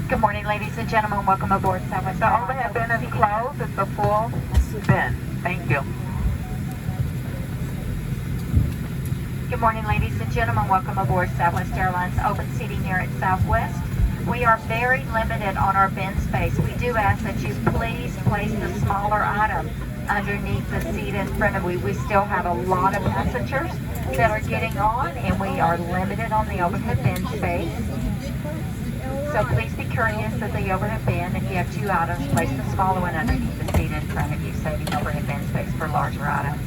Good morning, ladies and gentlemen. Welcome aboard Southwest. The overhead bin is closed. It's a full bin. Thank you. Good morning, ladies and gentlemen. Welcome aboard Southwest Airlines open seating here at Southwest. We are very limited on our bin space. We do ask that you please place the smaller item underneath the seat in front of you. We still have a lot of passengers that are getting on, and we are limited on the overhead bin space. So please be courteous of the overhead bin. If you have 2 items, place the smaller one underneath the seat in front of you, saving overhead bin space for larger items.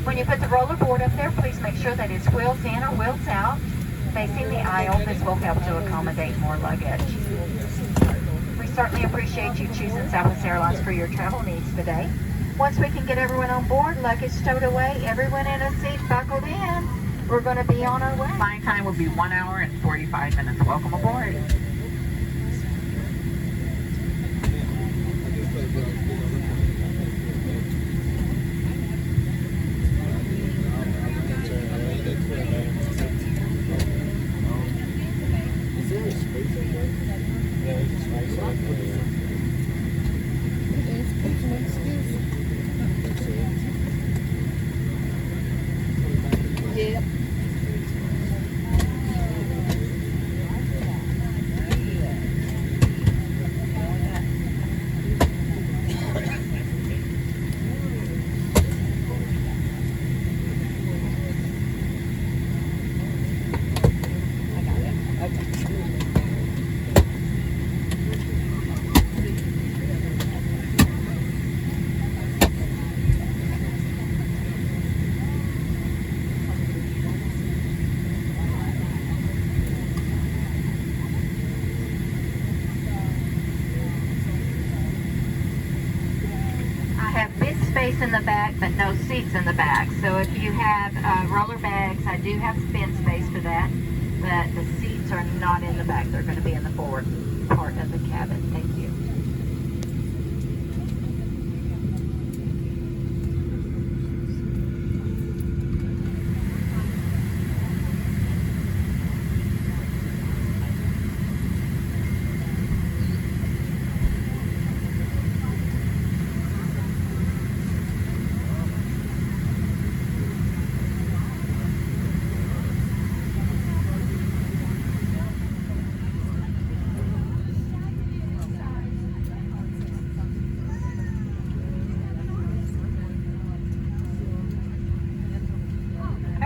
When you put the roller board up there, please make sure that it's wheels in or wheels out, facing the aisle. This will help to accommodate more luggage. We certainly appreciate you choosing Southwest Airlines for your travel needs today. Once we can get everyone on board, luggage stowed away, everyone in a seat buckled in, we're going to be on our way. Flying time will be 1 hour and 45 minutes. Welcome aboard. Yeah. Space in the back, but no seats in the back. So if you have roller bags, I do have bin space for that, but the seats are not in the back. They're going to be in the forward part of the cabin. Thank you.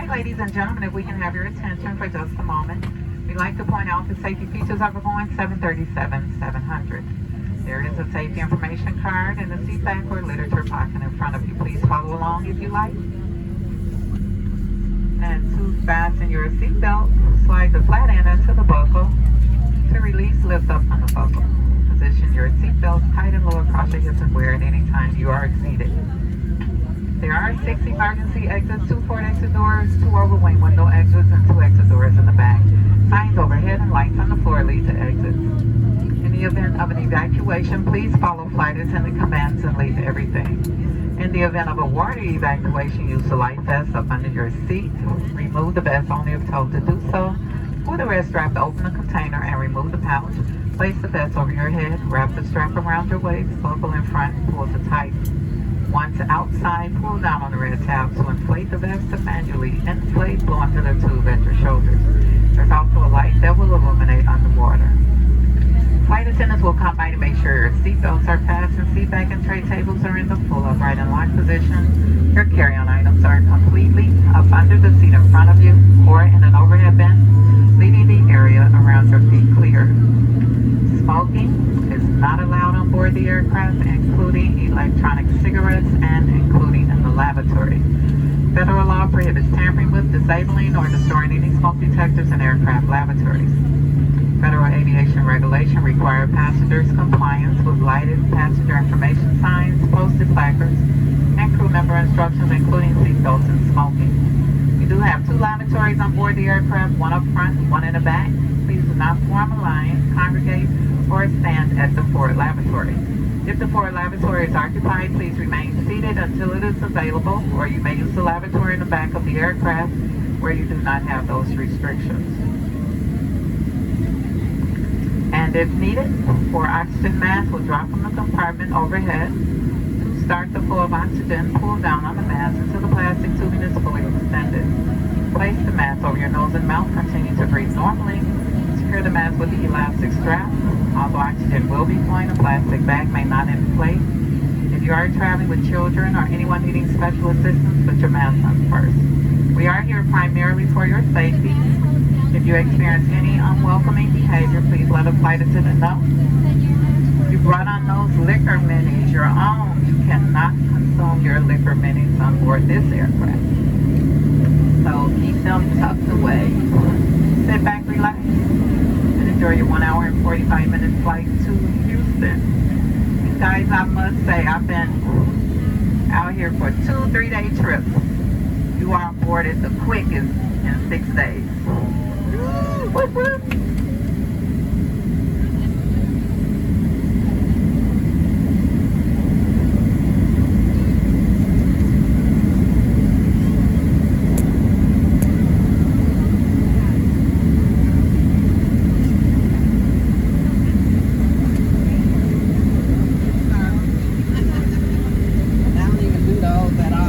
Ladies and gentlemen, if we can have your attention for just a moment, we'd like to point out the safety features of Boeing 737-700. There is a safety information card in the seat back or literature pocket in front of you. Please follow along if you like. And to fasten your seatbelt, slide the flat end into the buckle. To release, lift up on the buckle. Position your seatbelt tight and low across your hips and wear it anytime you are seated. There are 6 emergency exits, 2 forward exit doors, 2 overwing window exits, and 2 exit doors in the back. Signs overhead and lights on the floor lead to exits. In the event of an evacuation, please follow flight attendant commands and leave everything. In the event of a water evacuation, use the life vest up under your seat. Remove the vest only if told to do so. Pull the red strap to open the container and remove the pouch. Place the vest over your head, wrap the strap around your waist, buckle in front, and pull to tight. Once outside, pull down on the red tab to inflate the vest to manually inflate, blow into the tube at your shoulders. There's also a light that will illuminate underwater. Flight attendants will come by to make sure your seatbelts are fastened, seat back and tray tables are in the full upright and locked position. Your carry-on items are completely up under the seat in front of you or in an overhead bin, leaving the area around your feet clear. Smoking is not allowed on board the aircraft, including electronic cigarettes and including in the lavatory. Federal law prohibits tampering with, disabling, or destroying any smoke detectors in aircraft lavatories. Federal regulation require passengers' compliance with lighted passenger information signs, posted placards, and crew member instructions, including seatbelts and smoking. We do have 2 lavatories on board the aircraft, one up front and one in the back. Please do not form a line, congregate, or stand at the forward lavatory. If the forward lavatory is occupied, please remain seated until it is available, or you may use the lavatory in the back of the aircraft where you do not have those restrictions. And if needed, 4 oxygen masks will drop from the compartment overhead. To start the flow of oxygen, pull down on the mask until the plastic tubing is fully extended. Place the mask over your nose and mouth. Continue to breathe normally. Secure the mask with the elastic strap. Although oxygen will be flowing, a plastic bag may not inflate. If you are traveling with children or anyone needing special assistance, put your mask on first. We are here primarily for your safety. If you experience any unwelcoming behavior, please let a flight attendant know. If you brought on those liquor minis, your own, you cannot consume your liquor minis on board this aircraft. So keep them tucked away. Sit back, relax, and enjoy your 1 hour and 45 minute flight to Houston. And guys, I must say, I've been out here for 2 3-day trips. You are on board it the quickest in 6 days. Whoop, whoop. I don't even do those at all.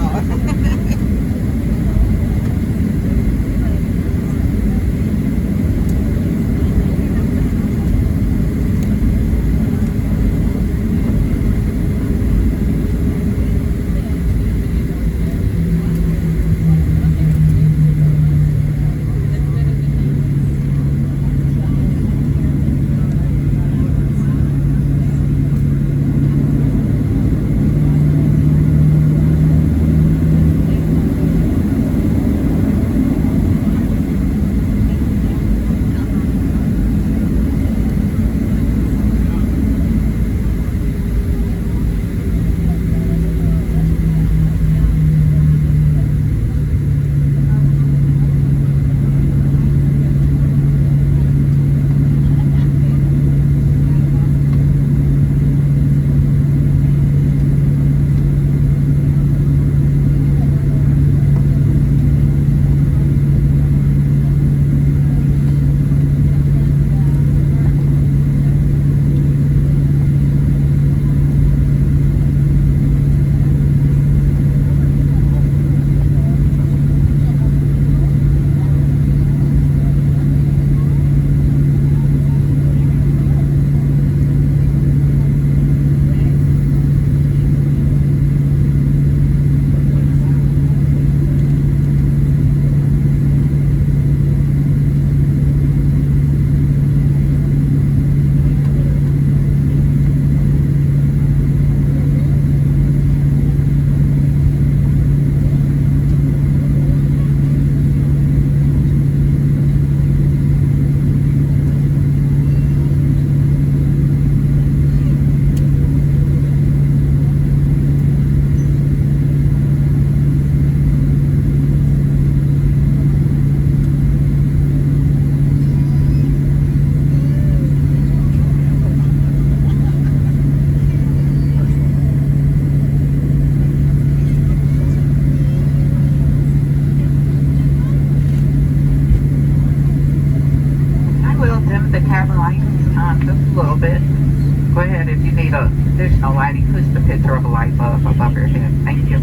additional lighting, push the picture of a light bulb above your head. Thank you.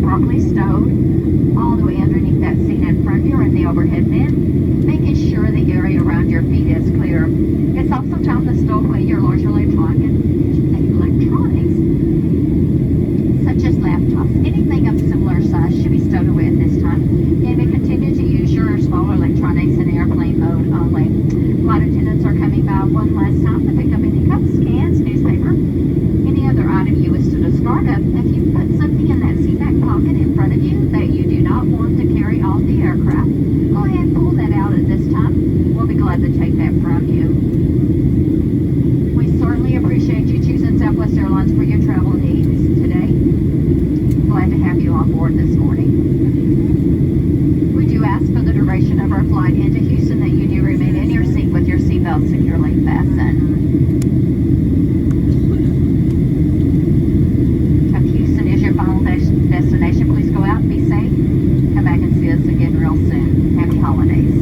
properly stowed all the way underneath that seat in front of you or in the overhead bin, making sure the area around your feet is clear. It's also time to stow away your large electronics, such as laptops. Anything of similar size should be stowed away at this time. And to continue to use your smaller electronics in airplane mode only. Flight attendants are coming by one last time to pick up any cups, cans, newspaper, any other item you wish to discard of. If you put something in that seat back pocket in front of you that you do not want to carry off the aircraft, go ahead and pull that out at this time. We'll be glad to take that from you. We certainly appreciate you choosing Southwest Airlines for your travel needs today. Glad to have you on board this morning. We do ask for the duration of our flight into Houston that you do remain in your seat with your seatbelt securely fastened. If Houston is your final destination, please go out and be safe. Come back and see us again real soon. Happy holidays.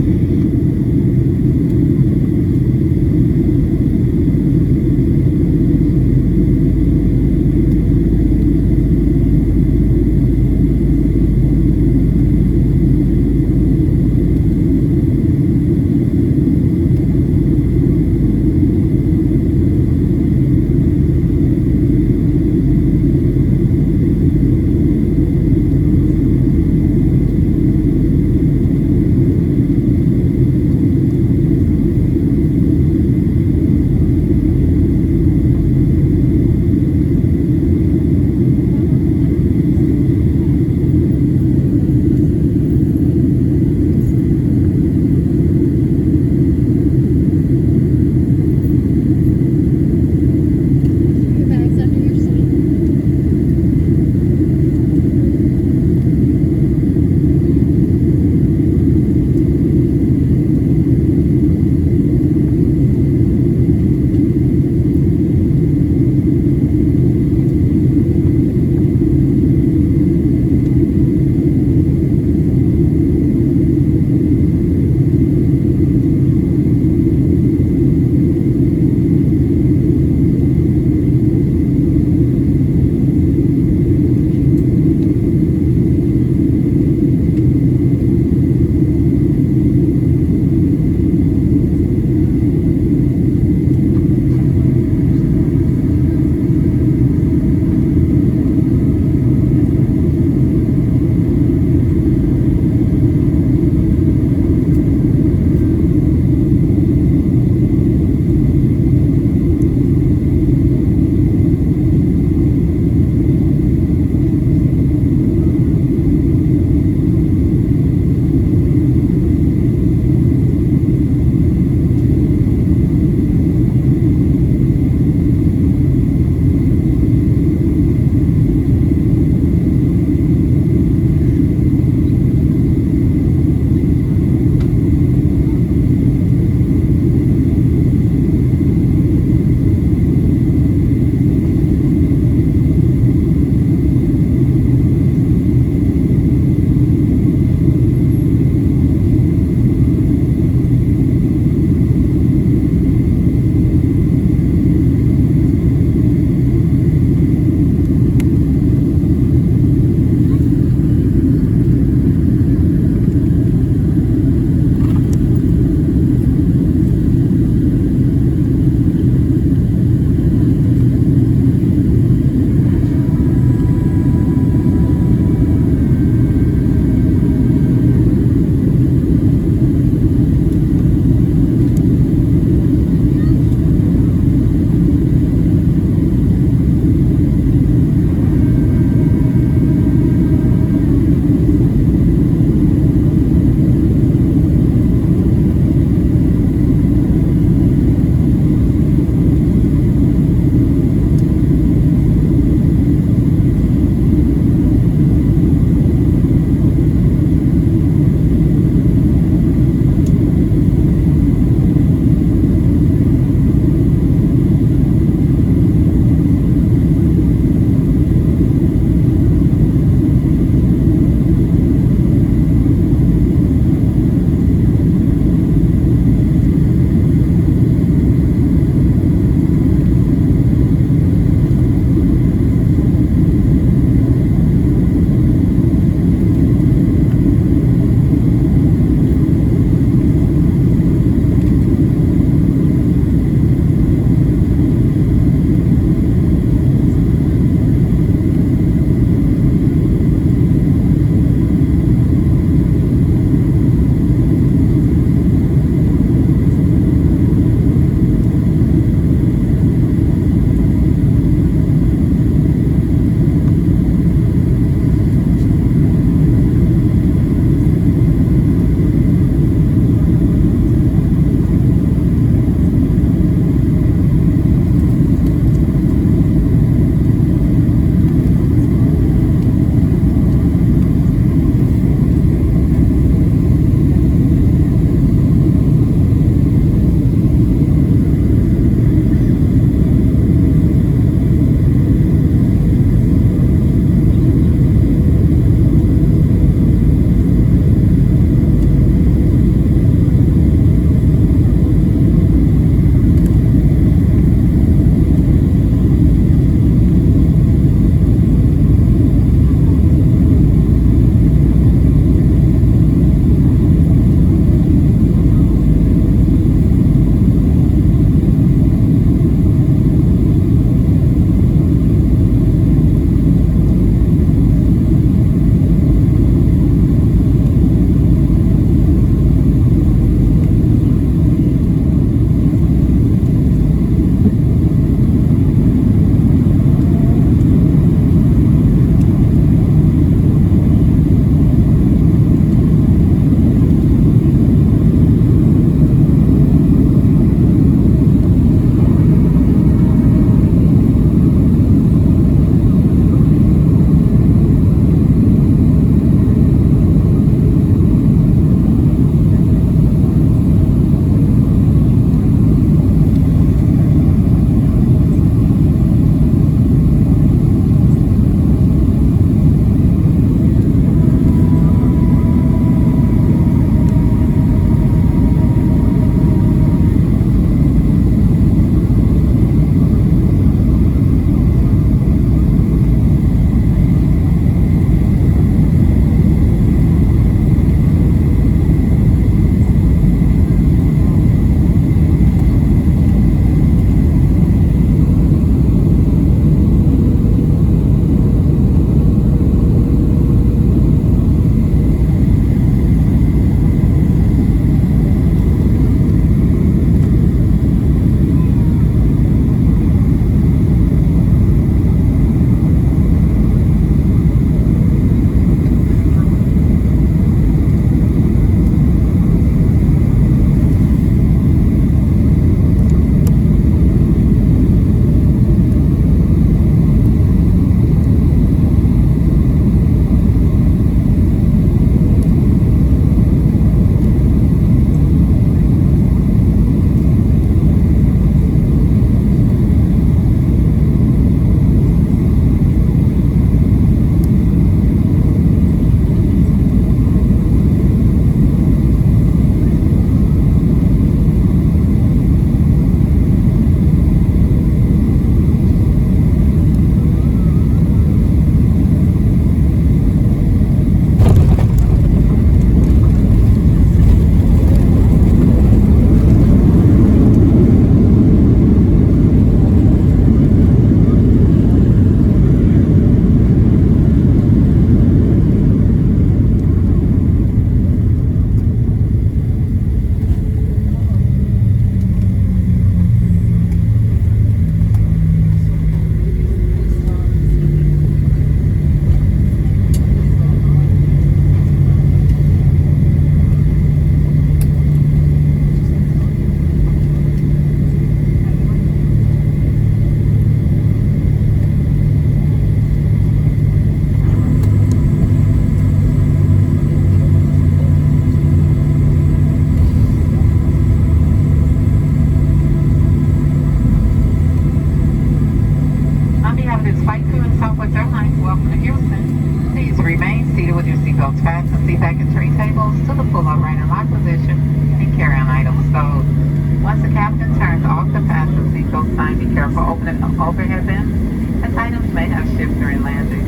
seatbelts fastened, seat back and tray tables to the full upright and lock position, and carry-on items stowed. Once the captain turns off the fasten seatbelt sign, be careful opening the overhead bin, as items may have shipped during landing.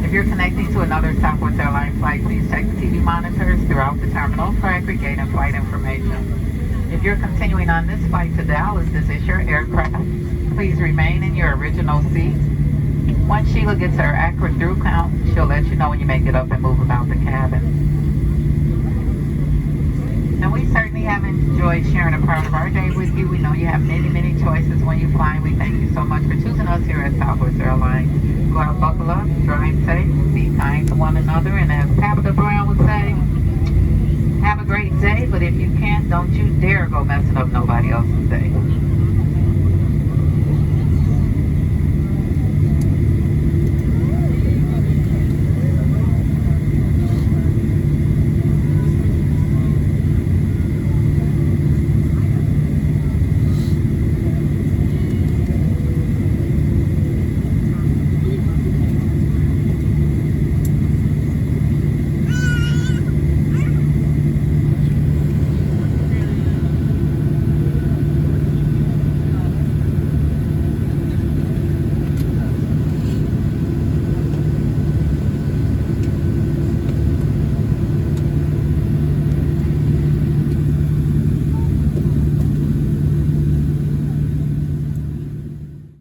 If you're connecting to another Southwest Airlines flight, please check the TV monitors throughout the terminal for aggregating flight information. If you're continuing on this flight to Dallas, this is your aircraft. Please remain in your original seat. Once Sheila gets her accurate through count, she'll let you know when you may get up and move about the cabin. And we certainly have enjoyed sharing a part of our day with you. We know you have many, many choices when you fly. We thank you so much for choosing us here at Southwest Airlines. Go out, buckle up, drive safe, be kind to one another, and as Tabitha Brown would say, have a great day, but if you can't, don't you dare go messing up nobody else's day.